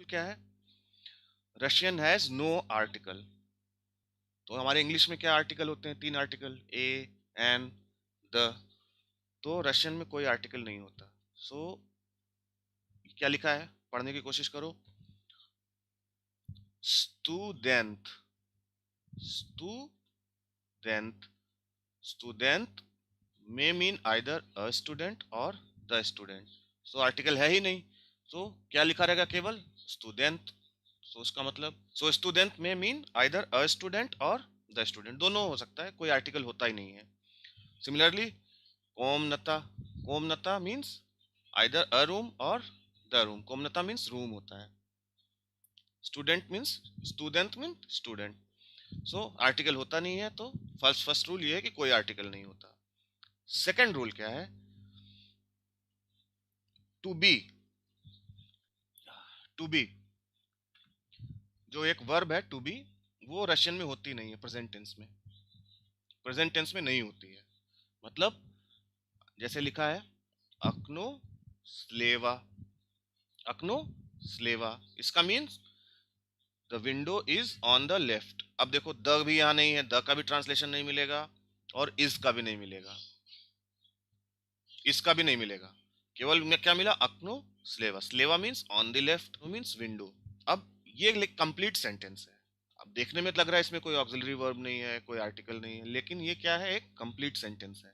क्या है? Russian has no article. तो हमारे इंग्लिश में क्या आर्टिकल होते हैं? 3 आर्टिकल, ए, एन, द। तो रशियन में कोई आर्टिकल नहीं होता। सो क्या लिखा है? पढ़ने की कोशिश करो। Student, student, student may mean either a student और द स्टूडेंट। सो आर्टिकल है ही नहीं, तो क्या लिखा रहेगा? केवल स्टूडेंट। सो उसका मतलब स्टूडेंट में मीन आइदर अ स्टूडेंट और द स्टूडेंट, दोनों हो सकता है, कोई आर्टिकल होता ही नहीं है। सिमिलरली कोमनता, कोमनता मीन्स आइदर अ रूम और द रूम। कोमनता मीन्स रूम होता है। Student means student mean student. So article होता नहीं है, तो फर्स्ट रूल ये है कि कोई आर्टिकल नहीं होता। सेकंड रूल क्या है? To be. टू बी जो एक वर्ब है, टू बी, वो रशियन में होती नहीं है। प्रेजेंट टेंस में, प्रेजेंट टेंस में नहीं होती है। मतलब जैसे लिखा है अक्नो स्लेवा, अक्नो स्लेवा, इसका means the window is on the left. अब देखो द भी यहाँ नहीं है, द का भी ट्रांसलेशन नहीं मिलेगा और इज का भी नहीं मिलेगा, इसका भी नहीं मिलेगा। केवल में क्या मिला? अक्नो स्लेवा। स्लेवा means on the left, means window. अब ये कंप्लीट सेंटेंस है। अब देखने में लग रहा है इसमें कोई ऑक्सिलरी वर्ब नहीं है, कोई आर्टिकल नहीं है, लेकिन ये क्या है? एक कंप्लीट सेंटेंस है।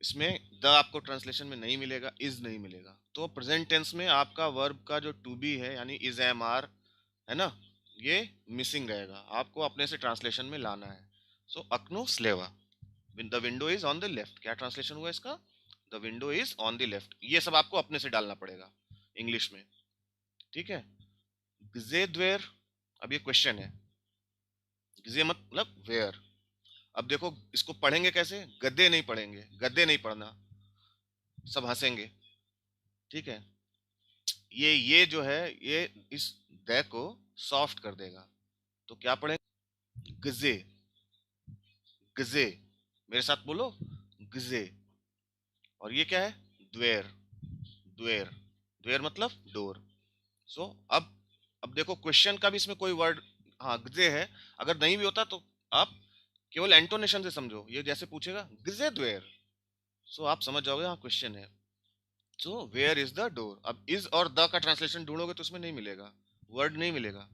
इसमें द आपको ट्रांसलेशन में नहीं मिलेगा, इज नहीं मिलेगा। तो प्रेजेंट टेंस में आपका वर्ब का जो टू बी है, यानी इज, एम, आर, है ना, ये मिसिंग रहेगा। आपको अपने से ट्रांसलेशन में लाना है। सो अक्नो स्लेवा, the window is on the left. क्या ट्रांसलेशन हुआ इसका? The window is on the left. ये सब आपको अपने से डालना पड़ेगा इंग्लिश में, ठीक है। गिजेद्वेर, अब ये क्वेश्चन है। गिजे मतलब वेयर। अब देखो इसको पढ़ेंगे कैसे? गद्दे नहीं पढ़ेंगे, गद्दे नहीं पढ़ना, सब हंसेंगे, ठीक है। ये जो है, ये इस दे को सॉफ्ट कर देगा। तो क्या पढ़ेंगे? गजे, गजे, मेरे साथ बोलो, गजे। और ये क्या है? द्वेर, द्वेर, द्वेर मतलब डोर। सो अब देखो क्वेश्चन का भी इसमें कोई वर्ड, हाँ गजे है। अगर नहीं भी होता तो आप केवल एंटोनेशन से समझो, ये जैसे पूछेगा गजे द्वेर, सो आप समझ जाओगे हाँ क्वेश्चन है। So where is the door. अब इज और द का ट्रांसलेशन ढूंढोगे तो उसमें नहीं मिलेगा, वर्ड नहीं मिलेगा,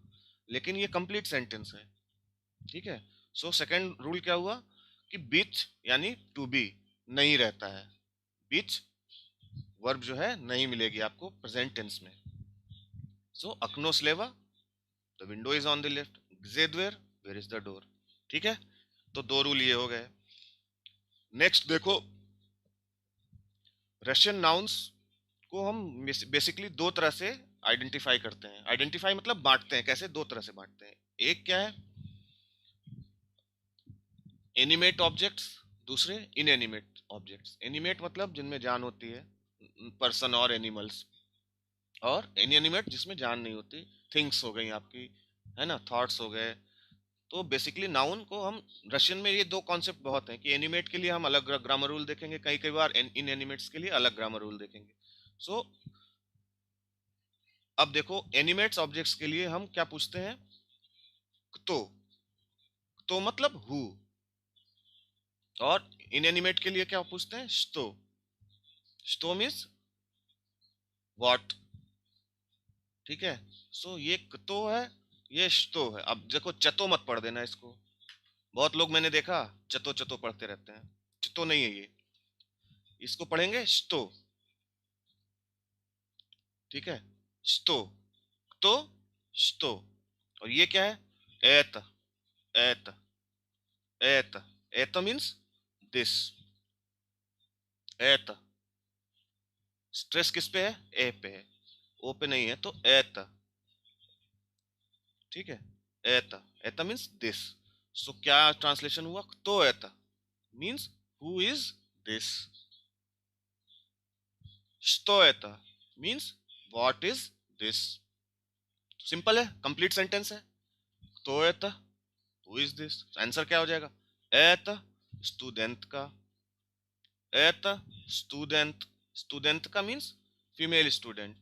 लेकिन ये कंप्लीट सेंटेंस है, ठीक है। सो सेकंड रूल क्या हुआ? कि बीच यानी टू बी नहीं रहता है। बीच वर्ब जो है नहीं मिलेगी आपको प्रेजेंट टेंस में। सो अक्नो स्लेवा, the window is on the left, जेडवेयर, वेयर इज द डोर, ठीक है। तो दो रूल ये हो गए। नेक्स्ट देखो, रशियन नाउन्स को हम बेसिकली दो तरह से आइडेंटिफाई करते हैं। आइडेंटिफाई मतलब बांटते हैं। कैसे? दो तरह से बांटते हैं। एक क्या है? एनिमेट ऑब्जेक्ट्स, दूसरे इनएनिमेट ऑब्जेक्ट्स। एनिमेट मतलब जिनमें जान होती है, पर्सन और एनिमल्स। और इनएनिमेट जिसमें जान नहीं होती, थिंग्स हो गई आपकी, है ना, थॉट्स हो गए। तो बेसिकली नाउन को हम रशियन में, ये दो कॉन्सेप्ट बहुत हैं कि एनिमेट के लिए हम अलग ग्रामर रूल देखेंगे, कई कई बार इन एनिमेट्स के लिए अलग ग्रामर रूल देखेंगे। सो अब देखो एनिमेट्स ऑब्जेक्ट्स के लिए हम क्या पूछते हैं? तो मतलब हु। और इनएनिमेट के लिए क्या पूछते हैं? स्तो। स्तो मीन्स व्हाट, ठीक है। सो ये तो है, ये स्तो है। अब देखो चतो मत पढ़ देना इसको। बहुत लोग मैंने देखा चतो चतो पढ़ते रहते हैं। चतो नहीं है ये, इसको पढ़ेंगे स्तो, ठीक है। स्तो, तो स्तो। और ये क्या है? एत, एत, एत। एत मीन्स दिस, एत। स्ट्रेस किस पे है? ए पे है, ओ पे नहीं है। तो एत, ठीक है। एत, एत मीन्स दिस। सो क्या ट्रांसलेशन हुआ? तो एत means who is this. Stoeta means what is this. Simple है, कंप्लीट सेंटेंस है। Stoeta, who is this. Answer क्या हो जाएगा? एत स्टूडेंट का, एत स्टूडेंट, स्टूडेंट का मीन्स फीमेल स्टूडेंट,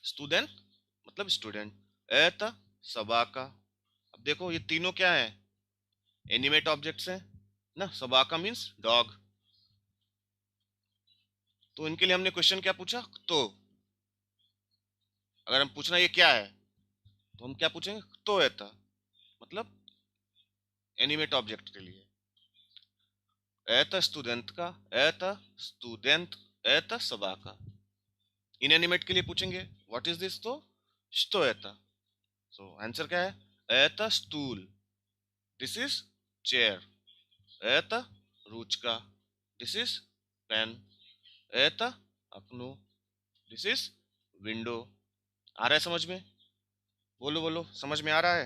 स्टूडेंट मतलब स्टूडेंट, एत सबाका। अब देखो ये तीनों क्या है, एनिमेट ऑब्जेक्ट्स हैं ना, सबाका मीन्स डॉग। तो इनके लिए हमने क्वेश्चन क्या पूछा, तो अगर हम पूछना ये क्या है तो हम क्या पूछेंगे, तो एता, मतलब एनिमेट ऑब्जेक्ट के लिए। एता स्टूडेंट का, एता स्टूडेंट, एता सबाका। इनएनिमेट के लिए पूछेंगे व्हाट इज दिस, तो što एता। सो आंसर क्या है, एता स्टूल, दिस इज चेयर। एता रूचका, दिस इज पेन। एता अकनो, दिस इज विंडो। आ रहा है समझ में, बोलो बोलो, समझ में आ रहा है,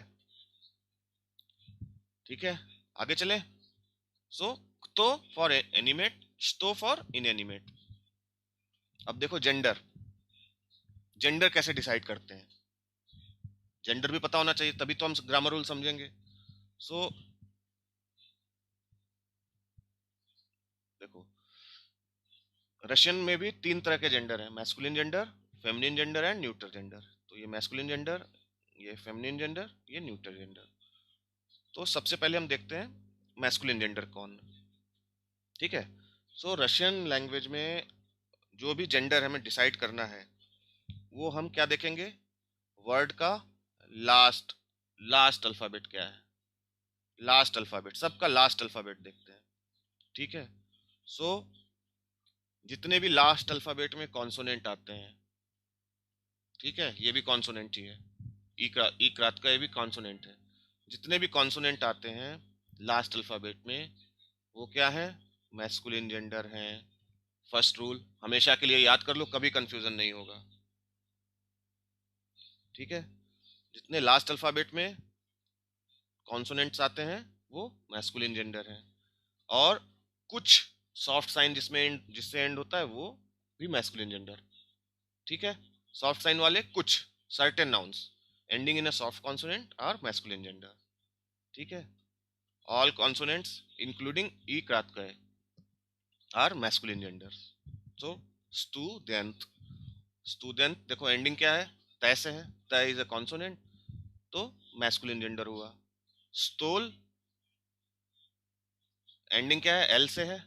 ठीक है। आगे चले। सो तो फॉर एनिमेट, स्टो फॉर इनएनिमेट। अब देखो जेंडर, जेंडर कैसे डिसाइड करते हैं, जेंडर भी पता होना चाहिए तभी तो हम ग्रामर रूल समझेंगे। सो देखो रशियन में भी तीन तरह के जेंडर हैं, masculine gender, feminine gender and neutral gender. तो ये मैस्कुलिन जेंडर, ये फेमिनिन जेंडर, ये न्यूट्रल जेंडर। तो सबसे पहले हम देखते हैं मैस्कुलिन जेंडर कौन, ठीक है। सो रशियन लैंग्वेज में जो भी जेंडर हमें डिसाइड करना है वो हम क्या देखेंगे, वर्ड का लास्ट, लास्ट अल्फाबेट क्या है, लास्ट अल्फाबेट, सबका लास्ट अल्फाबेट देखते हैं, ठीक है। सो जितने भी लास्ट अल्फाबेट में कॉन्सोनेंट आते हैं, ठीक है, ये भी कॉन्सोनेंट ही है, ई क्रात का ये भी कॉन्सोनेंट है। जितने भी कॉन्सोनेंट आते हैं लास्ट अल्फाबेट में वो क्या है, मैस्कुलिन जेंडर हैं। फर्स्ट रूल हमेशा के लिए याद कर लो, कभी कंफ्यूजन नहीं होगा, ठीक है। जितने लास्ट अल्फाबेट में कॉन्सोनेंट्स आते हैं वो मैस्कुलिन जेंडर हैं। और कुछ सॉफ्ट साइन जिसमें जिससे एंड होता है वो भी मैस्कुलिन जेंडर, ठीक है। सॉफ्ट साइन वाले कुछ certain nouns ending in a soft consonant are masculine gender, ठीक है। ऑल कॉन्सोनेंट्स इंक्लूडिंग ई क्रातकय are masculine gender. So student, student देखो एंडिंग क्या है, तय से है, तय इज अ कॉन्सोनेंट तो मैस्कुलिन जेंडर हुआ। स्टोल एंडिंग क्या है, एल से है,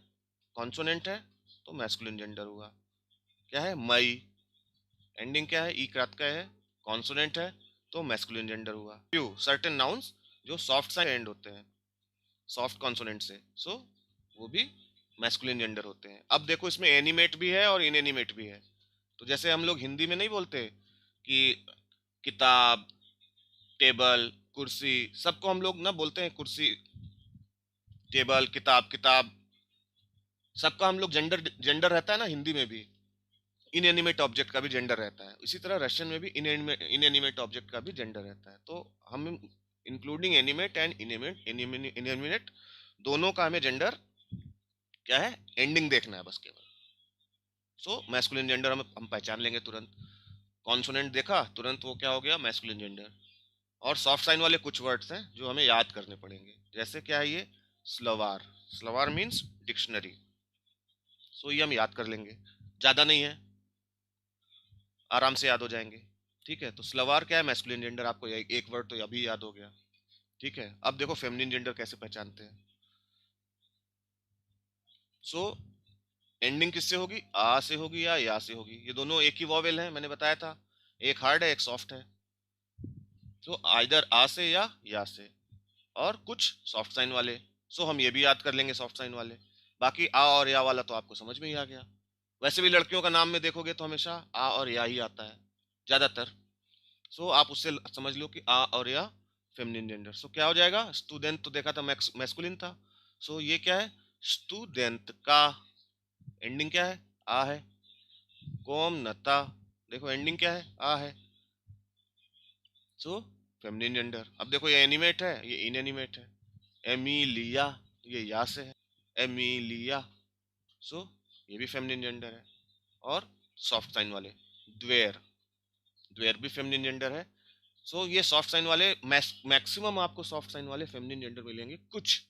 कॉन्सोनेंट है तो मैस्कुलिन जेंडर हुआ। क्या है, मई एंडिंग क्या है, ई क्रात का है, कॉन्सोनेंट है तो मैस्कुलिन जेंडर हुआ। फ्यू सर्टेन नाउन्स जो सॉफ्ट साइन एंड होते हैं सॉफ्ट कॉन्सोनेंट से, सो वो भी मैस्कुलिन जेंडर होते हैं। अब देखो इसमें एनिमेट भी है और इनएनिमेट भी है। तो जैसे हम लोग हिंदी में नहीं बोलते कि किताब, टेबल, कुर्सी, सबको हम लोग ना बोलते हैं कुर्सी, टेबल, किताब, किताब, सबका हम लोग जेंडर, जेंडर रहता है ना हिंदी में भी। इनएनिमेट ऑब्जेक्ट का भी जेंडर रहता है, इसी तरह रशियन में भी इनएनिमेट ऑब्जेक्ट का भी जेंडर रहता है। तो हम including animate and inanimate, inanimate दोनों का हमें जेंडर क्या है, एंडिंग देखना है बस केवल। सो मैस्कुलिन जेंडर हम पहचान लेंगे तुरंत, कॉन्सोनेंट देखा तुरंत वो क्या हो गया, मैस्कुलिन जेंडर। और सॉफ्ट साइन वाले कुछ वर्ड्स हैं जो हमें याद करने पड़ेंगे, जैसे क्या है ये, स्लवार, स्लवार मीन्स डिक्शनरी। सो ये हम याद कर लेंगे, ज़्यादा नहीं है, आराम से याद हो जाएंगे, ठीक है। तो स्लवार क्या है, मैस्कुलिन जेंडर, आपको एक वर्ड तो अभी याद हो गया, ठीक है। अब देखो फेमिनिन जेंडर कैसे पहचानते हैं। सो एंडिंग किससे होगी, आ से होगी या से होगी, ये दोनों एक ही वॉवेल है, मैंने बताया था, एक हार्ड है एक सॉफ्ट है। तो आइदर आ से या से, और कुछ सॉफ्ट साइन वाले। सो हम ये भी याद कर लेंगे सॉफ्ट साइन वाले। बाकी आ और या वाला तो आपको समझ में ही आ गया। वैसे भी लड़कियों का नाम में देखोगे तो हमेशा आ और या ही आता है ज्यादातर। सो आप उससे समझ लो कि आ और या फेमिनिन जेंडर। सो क्या हो जाएगा, स्टूडेंट तो देखा था मैस्कुलिन था, सो ये क्या है, स्टूडेंट का एंडिंग क्या है, आ है। कोम नता देखो एंडिंग क्या है, आ है, सो फेमिनिन जेंडर। अब देखो ये एनिमेट है ये इनएनिमेट है, एमिलिया ये या से है, एमिलिया, सो ये भी फेमिनिन जेंडर है। और सॉफ्ट साइन वाले द्वेर, द्वेर भी फेमिनिन जेंडर है। सो ये सॉफ्ट साइन वाले मैक्सिमम आपको सॉफ्ट साइन वाले फेमिनिन जेंडर मिलेंगे, कुछ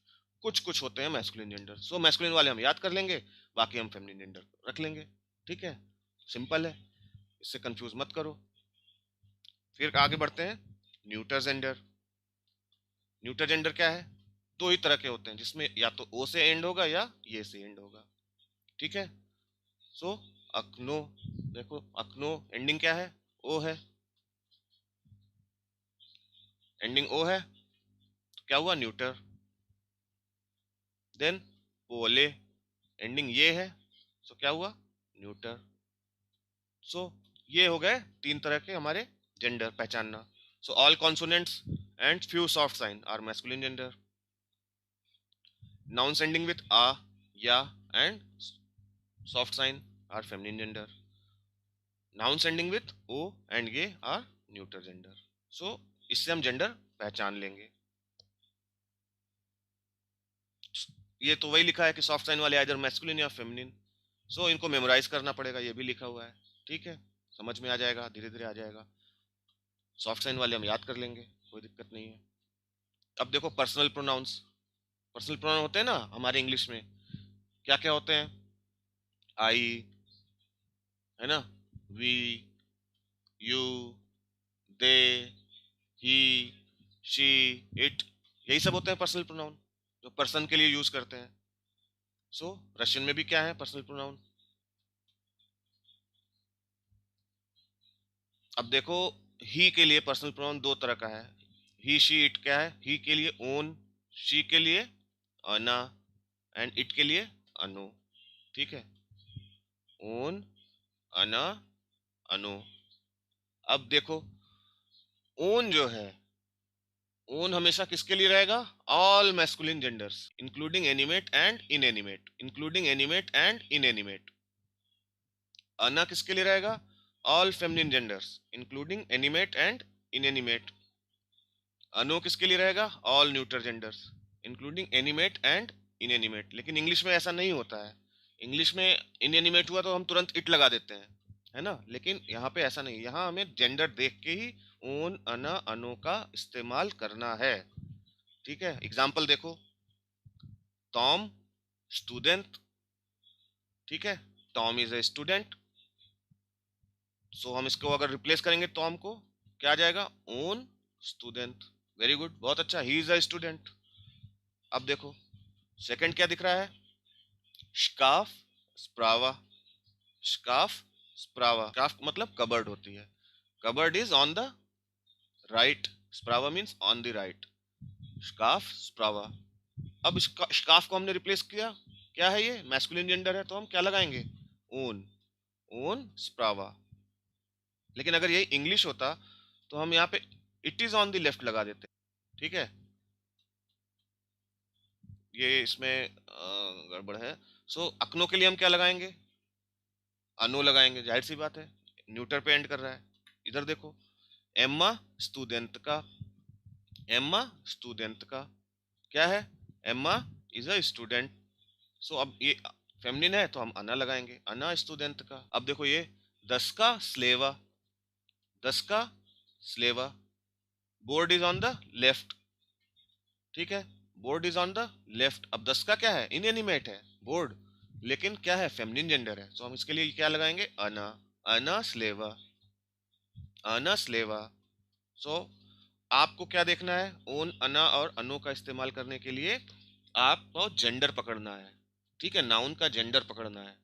कुछ कुछ होते हैं मैस्कुलिन जेंडर। सो मैस्कुलिन वाले हम याद कर लेंगे, बाकी हम फेमिनिन जेंडर रख लेंगे, ठीक है। सिंपल है, इससे कंफ्यूज मत करो। फिर आगे बढ़ते हैं, न्यूटर जेंडर। न्यूटर जेंडर क्या है? दो ही तरह के होते हैं, जिसमें या तो ओ से एंड होगा या ये से एंड होगा। ठीक है। सो अकनो, देखो अकनो एंडिंग क्या है? ओ है, एंडिंग ओ है, तो क्या हुआ? न्यूटर। देन पोले, एंडिंग ये है, सो क्या हुआ? न्यूटर। सो ये हो गए तीन तरह के हमारे जेंडर पहचानना। So all consonants and few soft sign are masculine gender. Nouns ending with a, ya, and soft sign are feminine gender. Nouns ending with o and ye are neuter gender. So इससे हम gender पहचान लेंगे। ये तो वही लिखा है कि सॉफ्ट साइन वाले आइदर मैस्कुलिन या फेमिनिन। सो इनको मेमोराइज करना पड़ेगा, ये भी लिखा हुआ है। ठीक है, समझ में आ जाएगा, धीरे धीरे आ जाएगा। सॉफ्ट साइन वाले हम याद कर लेंगे, कोई दिक्कत नहीं है। अब देखो पर्सनल प्रोनाउंस। पर्सनल प्रोनाउन होते हैं ना हमारे इंग्लिश में, क्या क्या होते हैं? आई, है ना, we, you, they, he, she, it, यही सब होते हैं पर्सनल प्रोनाउन जो पर्सन के लिए यूज करते हैं। सो रशियन में भी क्या है पर्सनल प्रोनाउन? अब देखो, ही के लिए पर्सनल प्रोनाउन दो तरह का है। ही शी इट क्या है? ही के लिए ओन, शी के लिए अना, एंड इट के लिए अनु। ठीक है, ओन, अना, अनु। अब देखो, ओन जो है, ओन हमेशा किसके लिए रहेगा? All masculine genders including animate and inanimate, including animate and inanimate. अना किसके लिए रहेगा? All feminine genders including animate and inanimate. अनु किसके लिए रहेगा? All neuter genders including animate and inanimate. लेकिन इंग्लिश में ऐसा नहीं होता है। इंग्लिश में इनएनिमेट हुआ तो हम तुरंत इट लगा देते हैं, है ना। लेकिन यहाँ पे ऐसा नहीं, यहाँ हमें जेंडर देख के ही ओन, अना, अनु का इस्तेमाल करना है। ठीक है, एग्जाम्पल देखो, टॉम स्टूडेंट। ठीक है, टॉम इज ए स्टूडेंट। सो हम इसको अगर रिप्लेस करेंगे टॉम को, क्या आ जाएगा? Own student. वेरी गुड, बहुत अच्छा, ही इज अ स्टूडेंट। अब देखो सेकंड क्या दिख रहा है? स्काफ स्प्रावा। स्काफ स्प्रावा, स्काफ मतलब कबर्ड होती है। Cupboard is on the right, स्प्रावा मीन्स ऑन द राइट। स्काफ स्प्रावा। अब स्काफ को हमने रिप्लेस किया, क्या है ये? मैस्कुलिन जेंडर है, तो हम क्या लगाएंगे? ओन, ओन स्प्रावा। लेकिन अगर ये इंग्लिश होता तो हम यहाँ पे it is on the left लगा देते। ठीक है, ये इसमें गड़बड़ है। सो अकनो के लिए हम क्या लगाएंगे? अनु लगाएंगे, जाहिर सी बात है, न्यूटर पे एंड कर रहा है। इधर देखो, एम्मा स्टूडेंट का, एम्मा स्टूडेंट का क्या है? Emma is a student. So अब ये फेमिनिन है तो हम अना लगाएंगे, अना स्टूडेंट का। अब देखो ये 10 का स्लेवा, 10 का saliva. Board is on the left. ठीक है, board is on the left. अब 10 का क्या है? इनएनिमेट है बोर्ड, लेकिन क्या है? फेमिनिन जेंडर है, तो हम इसके लिए क्या लगाएंगे? अना, अना स्लेवा, अना स्लेवा। सो आपको क्या देखना है? ओन, अना और अनु का इस्तेमाल करने के लिए आपको जेंडर पकड़ना है। ठीक है, नाउन का जेंडर पकड़ना है।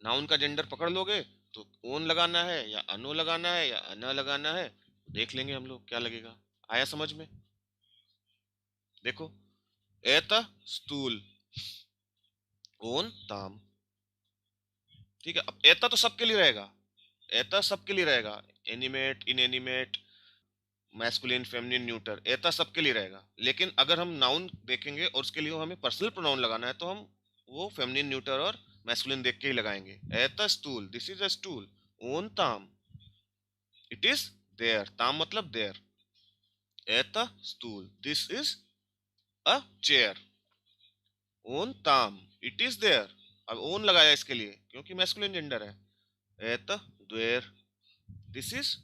नाउन का जेंडर पकड़ लोगे तो ओन लगाना है या अनु लगाना है या अना लगाना है, देख लेंगे हम लोग क्या लगेगा। आया समझ में? देखो, एत स्टूल, ओन ताम। ठीक है, अब एता तो सबके लिए रहेगा, एता सबके लिए रहेगा, animate, inanimate, masculine, feminine, neuter, एता सबके लिए रहेगा। लेकिन अगर हम नाउन देखेंगे और उसके लिए हमें पर्सनल प्रोनाउन लगाना है, तो हम वो फेमिनिन, न्यूटर और मैस्कुलिन देख के ही लगाएंगे। एता stool, this is a stool. Own ताम, इट इज देयर, ताम मतलब देयर। एता stool, this is a chair. Own ताम, इट इज देयर। अब ओन लगाया इसके लिए क्योंकि मैस्कुलिन जेंडर है। एता द्वेर, दिस इज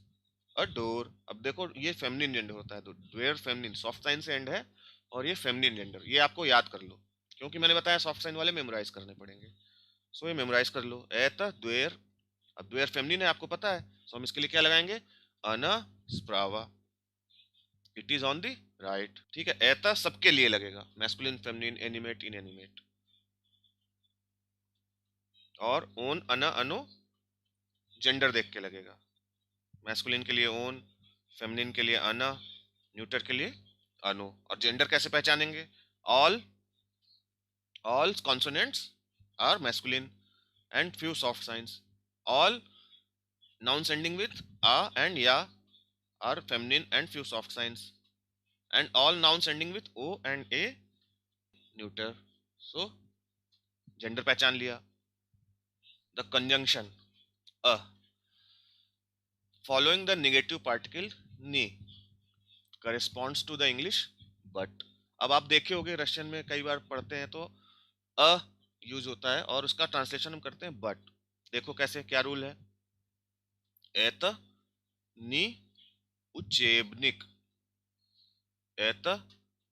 अ डोर। अब देखो ये फेमिनिन जेंडर होता है, तो द्वेर फेमिनिन, सॉफ्ट साइन से एंड है, और ये फेमिनिन जेंडर, ये आपको याद कर लो क्योंकि मैंने बताया सॉफ्ट साइन वाले मेमोराइज करने पड़ेंगे। सो ये मेमोराइज कर लो, एता द्वेर। अब द्वेर फेमिनिन है आपको पता है, सो हम इसके लिए क्या लगाएंगे? अन स्प्रावा, it is on the right. ठीक है, एता सबके लिए लगेगा, मैस्कुलिन फेमिनिन एनिमेट इनएनिमेट। और ओन अना अनो जेंडर देख के लगेगा, मैस्कुलिन के लिए ओन, फेमिनिन के लिए अना, न्यूटर के लिए अनु। और जेंडर कैसे पहचानेंगे? All all consonants are masculine and few soft signs, all nouns ending with a and ya are feminine and few soft signs, and all nouns ending with o and a neuter। so gender पहचान लिया। The conjunction a following the negative particle ni corresponds to the English but। अब आप देखे होंगे Russian में कई बार पढ़ते हैं तो अ यूज होता है और उसका ट्रांसलेशन हम करते हैं बट। देखो कैसे, क्या रूल है? एत नी उचेबनिक, एत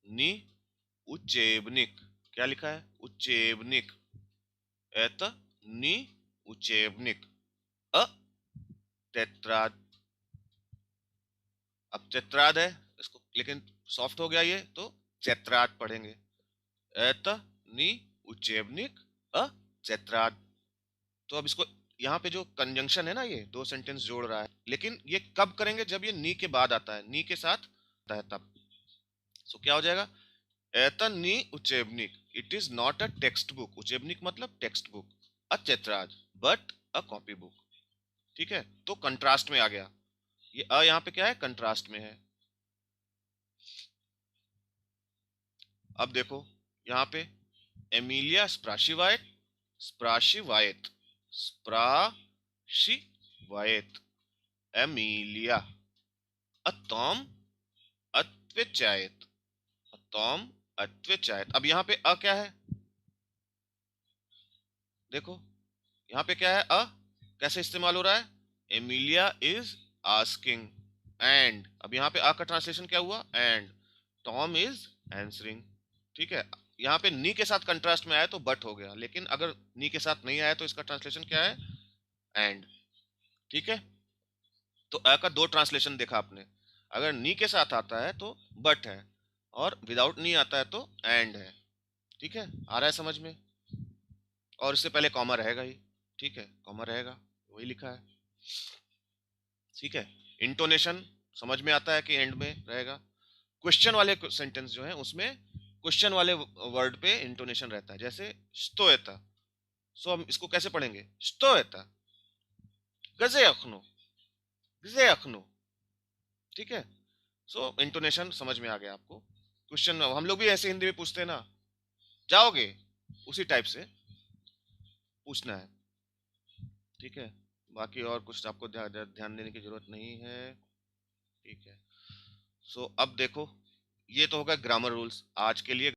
नी उचेबनिक, क्या लिखा है? उचेबनिक, एत नी उचेबनिक, अ तेत्राद। अब तेत्राद है इसको, लेकिन सॉफ्ट हो गया ये तो चैत्राद पढ़ेंगे, एत नी उचेबनिक अ चैत्राद। तो अब इसको, यहाँ पे जो कंजंक्शन है ना, ये दो सेंटेंस जोड़ रहा है, लेकिन ये कब करेंगे? जब ये नी के बाद आता है, नी के साथ आता है तब। सो क्या हो जाएगा? एतन नी उचेबनिक, it is not a text book, उचेबनिक मतलब टेक्स्ट बुक, अ चैत्राज बट अ कॉपी बुक। ठीक है, तो कंट्रास्ट में आ गया ये अ, यहाँ पे क्या है? कंट्रास्ट में है। अब देखो यहाँ पे एमिलिया स्प्राशिवाइट, स्प्राशिवाइट, स्प्राशिवाइट, एमिलिया, अतोम अत्वेचायत, अतोम अत्वेचायत। अब यहाँ पे अ क्या है? देखो यहाँ पे क्या है? अ कैसे इस्तेमाल हो रहा है? एमिलिया इज आस्किंग एंड, अब यहाँ पे अ का ट्रांसलेशन क्या हुआ? And Tom is answering. ठीक है, यहाँ पे नी के साथ कंट्रास्ट में आया तो बट हो गया, लेकिन अगर नी के साथ नहीं आया तो इसका ट्रांसलेशन क्या है? एंड। ठीक है, तो अ का दो ट्रांसलेशन देखा आपने, अगर नी के साथ आता है तो बट है, और विदाउट नी आता है तो एंड है। ठीक है, आ रहा है समझ में? और इससे पहले कॉमा रहेगा ही। ठीक है, कॉमा रहेगा, वही लिखा है। ठीक है, इंटोनेशन समझ में आता है कि एंड में रहेगा। क्वेश्चन वाले सेंटेंस जो है उसमें क्वेश्चन वाले वर्ड पे इंटोनेशन रहता है, जैसे स्टोएता। सो हम इसको कैसे पढ़ेंगे? स्टोएता गजे अखनो, गजे अखनो। ठीक है, सो इंटोनेशन समझ में आ गया आपको। क्वेश्चन हम लोग भी ऐसे हिंदी में पूछते हैं ना, जाओगे, उसी टाइप से पूछना है। ठीक है, बाकी और कुछ आपको ध्यान देने की जरूरत नहीं है। ठीक है, सो अब देखो, ये तो होगा ग्रामर रूल्स आज के लिए।